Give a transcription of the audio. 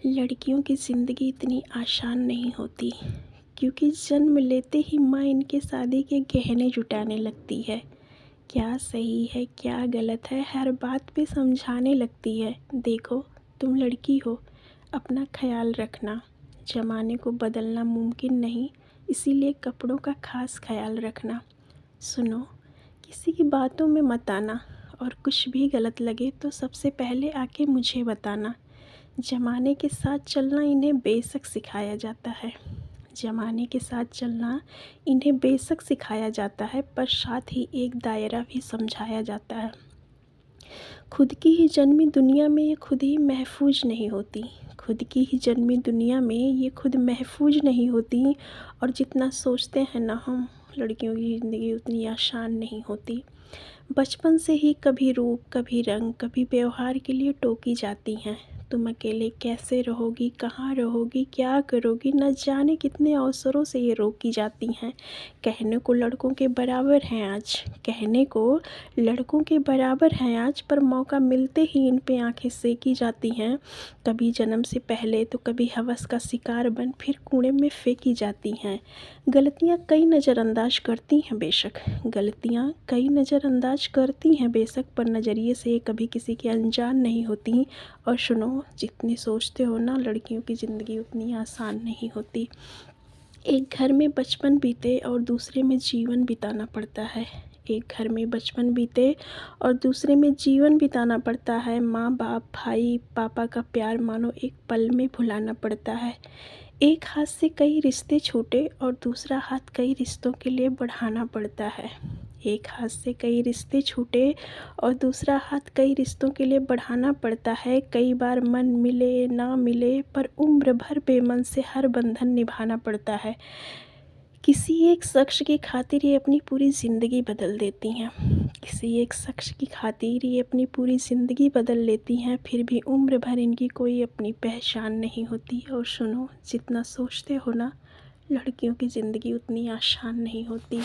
लड़कियों की ज़िंदगी इतनी आसान नहीं होती, क्योंकि जन्म लेते ही माँ इनके शादी के गहने जुटाने लगती है। क्या सही है क्या गलत है हर बात पे समझाने लगती है। देखो, तुम लड़की हो, अपना ख्याल रखना। ज़माने को बदलना मुमकिन नहीं, इसीलिए कपड़ों का ख़ास ख्याल रखना। सुनो, किसी की बातों में मत आना, और कुछ भी गलत लगे तो सबसे पहले आके मुझे बताना। ज़माने के साथ चलना इन्हें बेशक सिखाया जाता है। ज़माने के साथ चलना इन्हें बेशक सिखाया जाता है, पर साथ ही एक दायरा भी समझाया जाता है। खुद की ही जन्मी दुनिया में ये खुद ही महफूज नहीं होती। खुद की ही जन्मी दुनिया में ये खुद महफूज नहीं होती। और जितना सोचते हैं ना हम, लड़कियों की ज़िंदगी उतनी आसान नहीं होती। बचपन से ही कभी रूप, कभी रंग, कभी व्यवहार के लिए टोकी जाती हैं। तुम अकेले कैसे रहोगी, कहाँ रहोगी, क्या करोगी, न जाने कितने अवसरों से ये रोकी जाती हैं। कहने को लड़कों के बराबर हैं आज, कहने को लड़कों के बराबर हैं आज, पर मौका मिलते ही इन पे आंखें सेकी जाती हैं। कभी जन्म से पहले तो कभी हवस का शिकार बन फिर कूड़े में फेंकी जाती हैं। गलतियाँ कई नज़रअंदाज करती हैं बेशक, गलतियाँ कई नज़रअंदाज करती हैं बेशक, पर नज़रिए से ये कभी किसी की अनजान नहीं होती। और सुनो, जितनी सोचते हो ना, लड़कियों की ज़िंदगी उतनी आसान नहीं होती। एक घर में बचपन बीते और दूसरे में जीवन बिताना पड़ता है। एक घर में बचपन बीते और दूसरे में जीवन बिताना पड़ता है। माँ बाप, भाई, पापा का प्यार मानो एक पल में भुलाना पड़ता है। एक हाथ से कई रिश्ते छूटे और दूसरा हाथ कई रिश्तों के लिए बढ़ाना पड़ता है। एक हाथ से कई रिश्ते छूटे और दूसरा हाथ कई रिश्तों के लिए बढ़ाना पड़ता है। कई बार मन मिले ना मिले, पर उम्र भर बेमन से हर बंधन निभाना पड़ता है। किसी एक शख्स की खातिर ये अपनी पूरी ज़िंदगी बदल देती हैं। किसी एक शख्स की खातिर ये अपनी पूरी ज़िंदगी बदल लेती हैं, फिर भी उम्र भर इनकी कोई अपनी पहचान नहीं होती। और सुनो, जितना सोचते हो ना, लड़कियों की ज़िंदगी उतनी आसान नहीं होती।